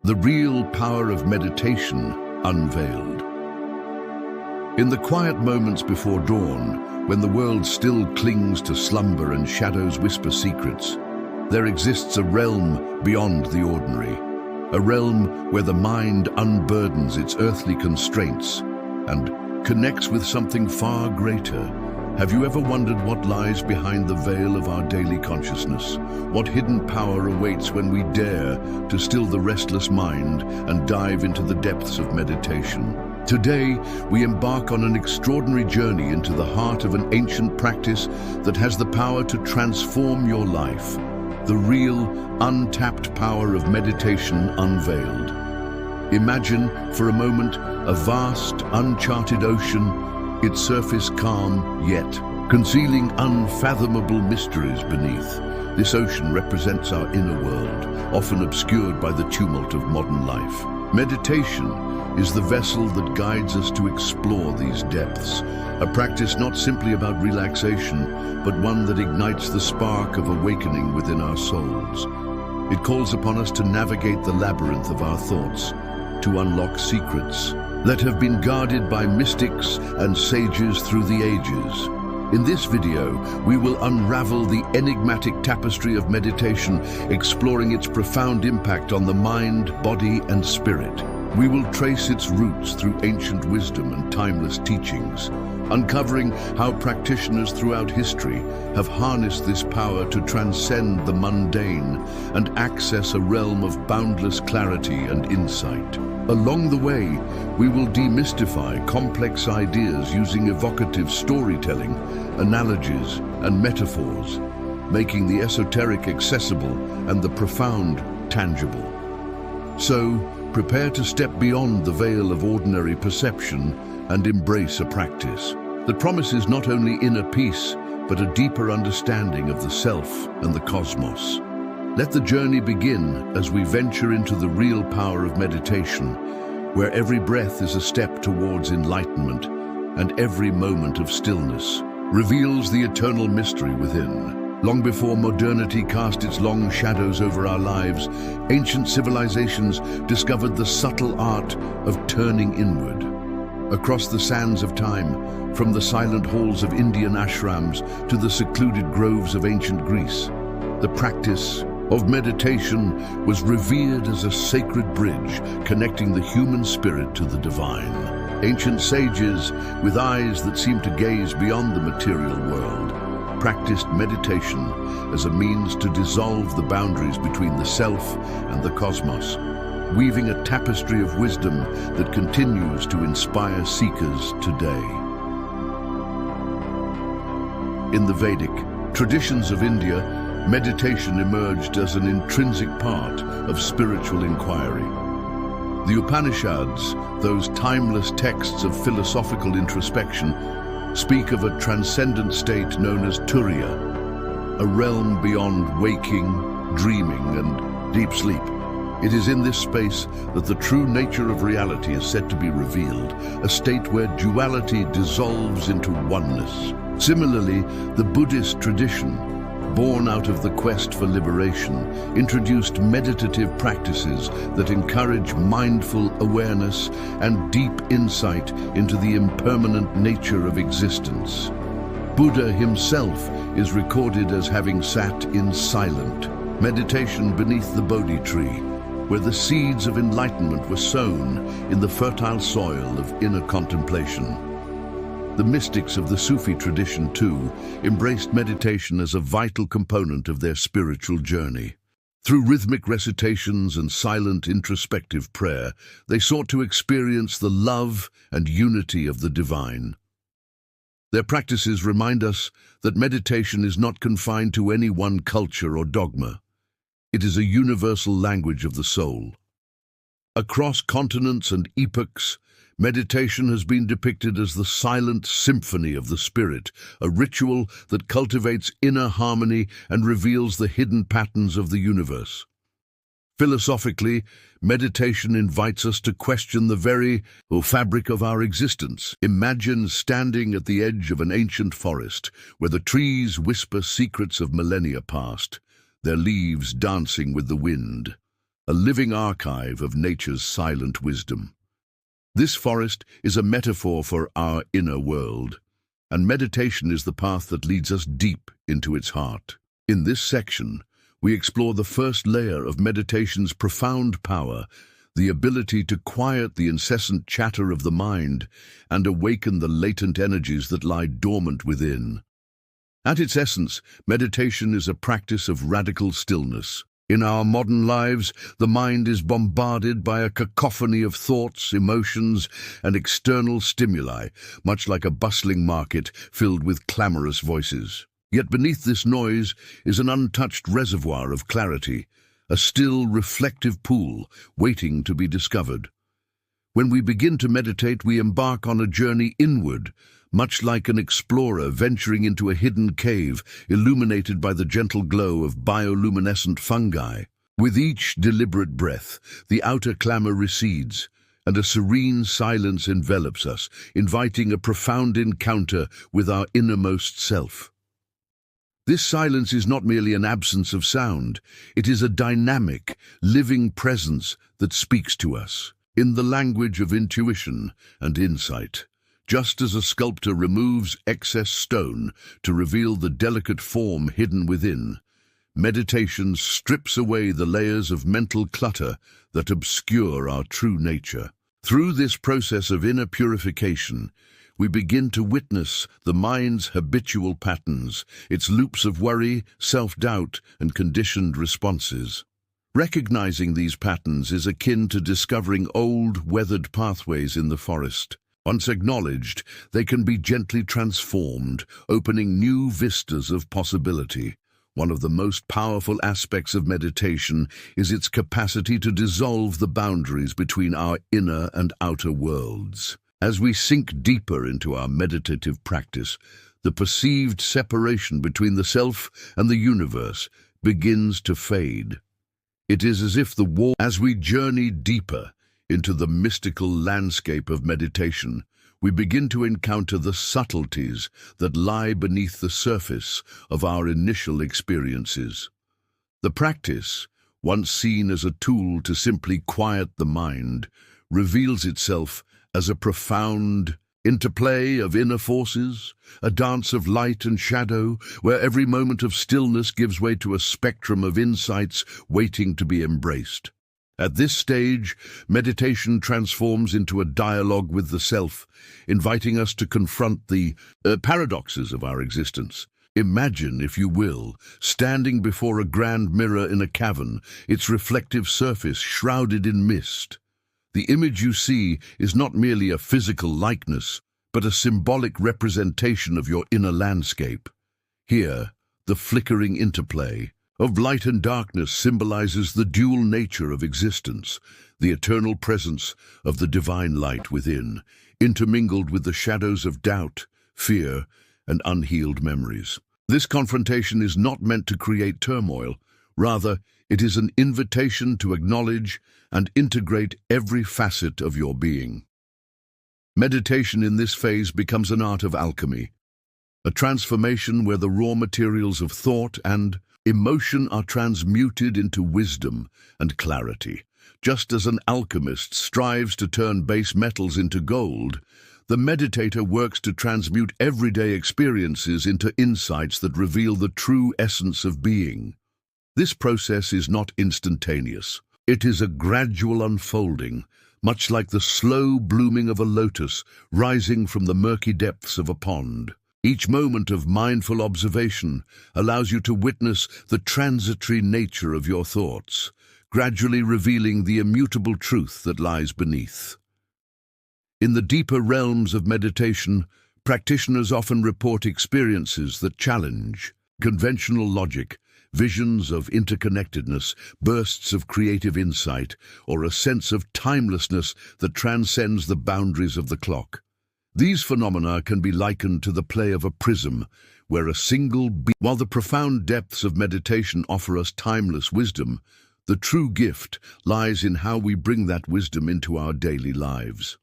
The real power of meditation, unveiled. In the quiet moments before dawn, when the world still clings to slumber and shadows whisper secrets, there exists a realm beyond the ordinary, a realm where the mind unburdens its earthly constraints and connects with something far greater. Have you ever wondered what lies behind the veil of our daily consciousness? What hidden power awaits when we dare to still the restless mind and dive into the depths of meditation? Today, we embark on an extraordinary journey into the heart of an ancient practice that has the power to transform your life. The real, untapped power of meditation unveiled. Imagine, for a moment, a vast, uncharted ocean, its surface calm, yet concealing unfathomable mysteries beneath. This ocean represents our inner world, often obscured by the tumult of modern life. Meditation is the vessel that guides us to explore these depths, a practice not simply about relaxation, but one that ignites the spark of awakening within our souls. It calls upon us to navigate the labyrinth of our thoughts, to unlock secrets that have been guarded by mystics and sages through the ages. In this video, we will unravel the enigmatic tapestry of meditation, exploring its profound impact on the mind, body, and spirit. We will trace its roots through ancient wisdom and timeless teachings, uncovering how practitioners throughout history have harnessed this power to transcend the mundane and access a realm of boundless clarity and insight. Along the way, we will demystify complex ideas using evocative storytelling, analogies, and metaphors, making the esoteric accessible and the profound tangible. So, prepare to step beyond the veil of ordinary perception and embrace a practice that promises not only inner peace, but a deeper understanding of the self and the cosmos. Let the journey begin as we venture into the real power of meditation, where every breath is a step towards enlightenment and every moment of stillness reveals the eternal mystery within. Long before modernity cast its long shadows over our lives, ancient civilizations discovered the subtle art of turning inward. Across the sands of time, from the silent halls of Indian ashrams to the secluded groves of ancient Greece, the practice of meditation was revered as a sacred bridge connecting the human spirit to the divine. Ancient sages, with eyes that seemed to gaze beyond the material world, practiced meditation as a means to dissolve the boundaries between the self and the cosmos, weaving a tapestry of wisdom that continues to inspire seekers today. In the Vedic traditions of India, meditation emerged as an intrinsic part of spiritual inquiry. The Upanishads, those timeless texts of philosophical introspection, speak of a transcendent state known as Turiya, a realm beyond waking, dreaming, and deep sleep. It is in this space that the true nature of reality is said to be revealed, a state where duality dissolves into oneness. Similarly, the Buddhist tradition, born out of the quest for liberation, introduced meditative practices that encourage mindful awareness and deep insight into the impermanent nature of existence. Buddha himself is recorded as having sat in silent meditation beneath the Bodhi tree, where the seeds of enlightenment were sown in the fertile soil of inner contemplation. The mystics of the Sufi tradition, too, embraced meditation as a vital component of their spiritual journey. Through rhythmic recitations and silent introspective prayer, they sought to experience the love and unity of the divine. Their practices remind us that meditation is not confined to any one culture or dogma. It is a universal language of the soul. Across continents and epochs, meditation has been depicted as the silent symphony of the spirit, a ritual that cultivates inner harmony and reveals the hidden patterns of the universe. Philosophically, meditation invites us to question the very fabric of our existence. Imagine standing at the edge of an ancient forest, where the trees whisper secrets of millennia past, their leaves dancing with the wind. a living archive of nature's silent wisdom. This forest is a metaphor for our inner world, and meditation is the path that leads us deep into its heart. In this section, we explore the first layer of meditation's profound power, the ability to quiet the incessant chatter of the mind and awaken the latent energies that lie dormant within. At its essence, meditation is a practice of radical stillness. In our modern lives, the mind is bombarded by a cacophony of thoughts, emotions, and external stimuli, much like a bustling market filled with clamorous voices. Yet beneath this noise is an untouched reservoir of clarity, a still, reflective pool waiting to be discovered. When we begin to meditate, we embark on a journey inward, much like an explorer venturing into a hidden cave illuminated by the gentle glow of bioluminescent fungi. With each deliberate breath, the outer clamor recedes, and a serene silence envelops us, inviting a profound encounter with our innermost self. This silence is not merely an absence of sound, it is a dynamic, living presence that speaks to us, in the language of intuition and insight. Just as a sculptor removes excess stone to reveal the delicate form hidden within, meditation strips away the layers of mental clutter that obscure our true nature. Through this process of inner purification, we begin to witness the mind's habitual patterns, its loops of worry, self-doubt, and conditioned responses. Recognizing these patterns is akin to discovering old, weathered pathways in the forest. Once acknowledged, they can be gently transformed, opening new vistas of possibility. One of the most powerful aspects of meditation is its capacity to dissolve the boundaries between our inner and outer worlds. As we sink deeper into our meditative practice, the perceived separation between the self and the universe begins to fade. It is as if as we journey deeper into the mystical landscape of meditation, we begin to encounter the subtleties that lie beneath the surface of our initial experiences. The practice, once seen as a tool to simply quiet the mind, reveals itself as a profound interplay of inner forces, a dance of light and shadow, where every moment of stillness gives way to a spectrum of insights waiting to be embraced. At this stage, meditation transforms into a dialogue with the self, inviting us to confront the paradoxes of our existence. Imagine, if you will, standing before a grand mirror in a cavern, its reflective surface shrouded in mist. The image you see is not merely a physical likeness, but a symbolic representation of your inner landscape. Here, the flickering interplay of light and darkness symbolizes the dual nature of existence, the eternal presence of the divine light within, intermingled with the shadows of doubt, fear, and unhealed memories. This confrontation is not meant to create turmoil. Rather, it is an invitation to acknowledge and integrate every facet of your being. Meditation in this phase becomes an art of alchemy, a transformation where the raw materials of thought and emotion are transmuted into wisdom and clarity. Just as an alchemist strives to turn base metals into gold, the meditator works to transmute everyday experiences into insights that reveal the true essence of being. This process is not instantaneous. It is a gradual unfolding, much like the slow blooming of a lotus rising from the murky depths of a pond. Each moment of mindful observation allows you to witness the transitory nature of your thoughts, gradually revealing the immutable truth that lies beneath. In the deeper realms of meditation, practitioners often report experiences that challenge conventional logic, visions of interconnectedness, bursts of creative insight, or a sense of timelessness that transcends the boundaries of the clock. These phenomena can be likened to the play of a prism, where a single beam. While the profound depths of meditation offer us timeless wisdom, the true gift lies in how we bring that wisdom into our daily lives.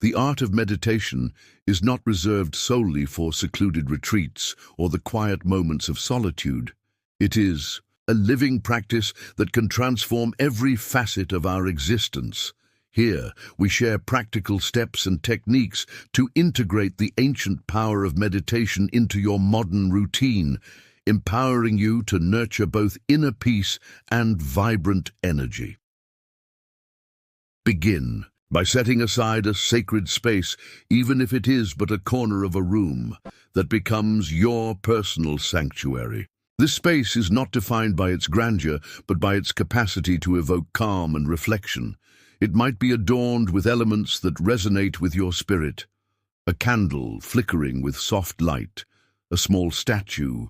The art of meditation is not reserved solely for secluded retreats or the quiet moments of solitude. It is a living practice that can transform every facet of our existence. Here, we share practical steps and techniques to integrate the ancient power of meditation into your modern routine, empowering you to nurture both inner peace and vibrant energy. Begin by setting aside a sacred space, even if it is but a corner of a room, that becomes your personal sanctuary. This space is not defined by its grandeur, but by its capacity to evoke calm and reflection. It might be adorned with elements that resonate with your spirit: a candle flickering with soft light, a small statue,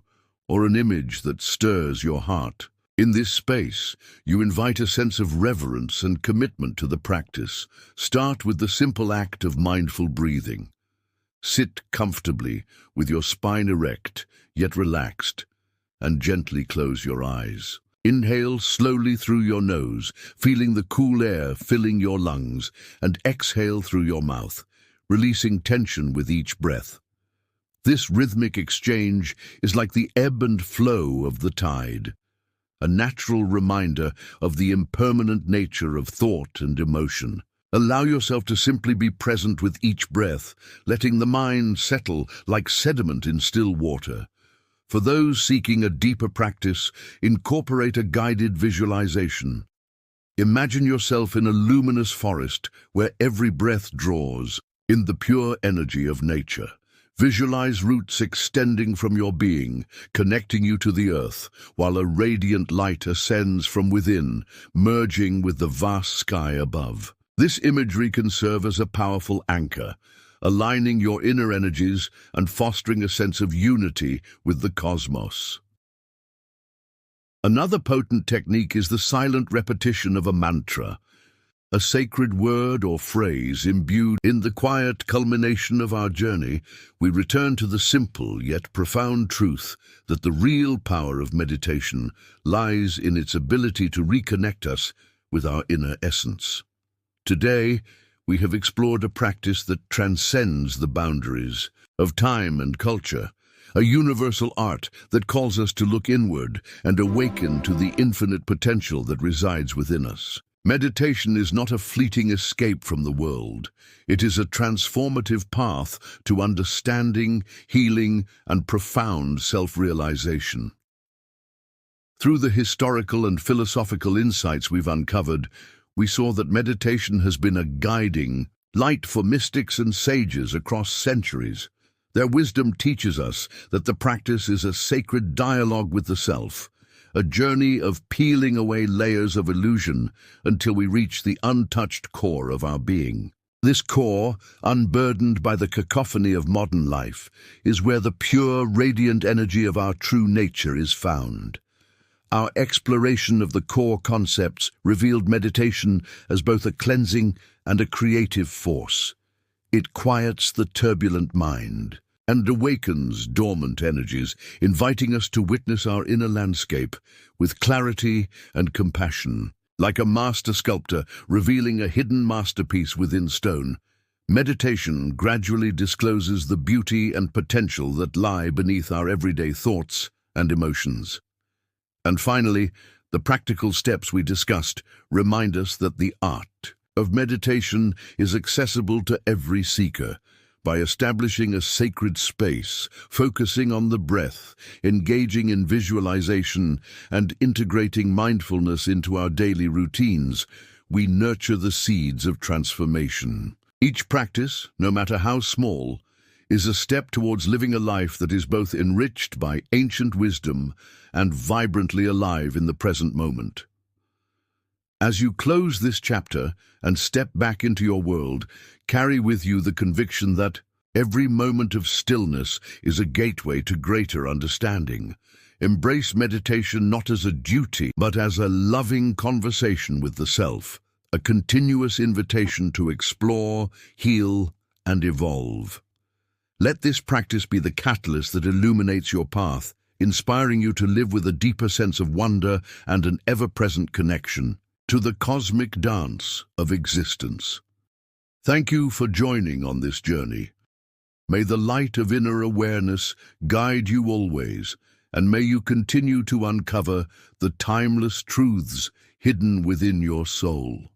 or an image that stirs your heart. In this space, you invite a sense of reverence and commitment to the practice. Start with the simple act of mindful breathing. Sit comfortably, with your spine erect, yet relaxed, and gently close your eyes. Inhale slowly through your nose, feeling the cool air filling your lungs, and exhale through your mouth, releasing tension with each breath. This rhythmic exchange is like the ebb and flow of the tide, a natural reminder of the impermanent nature of thought and emotion. Allow yourself to simply be present with each breath, letting the mind settle like sediment in still water. For those seeking a deeper practice, incorporate a guided visualization. Imagine yourself in a luminous forest where every breath draws in the pure energy of nature. Visualize roots extending from your being, connecting you to the earth, while a radiant light ascends from within, merging with the vast sky above. This imagery can serve as a powerful anchor, aligning your inner energies and fostering a sense of unity with the cosmos. Another potent technique is the silent repetition of a mantra, a sacred word or phrase imbued. In the quiet culmination of our journey, we return to the simple yet profound truth that the real power of meditation lies in its ability to reconnect us with our inner essence. Today, we have explored a practice that transcends the boundaries of time and culture, a universal art that calls us to look inward and awaken to the infinite potential that resides within us. Meditation is not a fleeting escape from the world. It is a transformative path to understanding, healing, and profound self-realization. Through the historical and philosophical insights we've uncovered, we saw that meditation has been a guiding light for mystics and sages across centuries. Their wisdom teaches us that the practice is a sacred dialogue with the self, a journey of peeling away layers of illusion until we reach the untouched core of our being. This core, unburdened by the cacophony of modern life, is where the pure, radiant energy of our true nature is found. Our exploration of the core concepts revealed meditation as both a cleansing and a creative force. It quiets the turbulent mind and awakens dormant energies, inviting us to witness our inner landscape with clarity and compassion. Like a master sculptor revealing a hidden masterpiece within stone, meditation gradually discloses the beauty and potential that lie beneath our everyday thoughts and emotions. And finally, the practical steps we discussed remind us that the art of meditation is accessible to every seeker. By establishing a sacred space, focusing on the breath, engaging in visualization, and integrating mindfulness into our daily routines, we nurture the seeds of transformation. Each practice, no matter how small, is a step towards living a life that is both enriched by ancient wisdom and vibrantly alive in the present moment. As you close this chapter and step back into your world, carry with you the conviction that every moment of stillness is a gateway to greater understanding. Embrace meditation not as a duty, but as a loving conversation with the self, a continuous invitation to explore, heal, and evolve. Let this practice be the catalyst that illuminates your path, inspiring you to live with a deeper sense of wonder and an ever-present connection to the cosmic dance of existence. Thank you for joining on this journey. May the light of inner awareness guide you always, and may you continue to uncover the timeless truths hidden within your soul.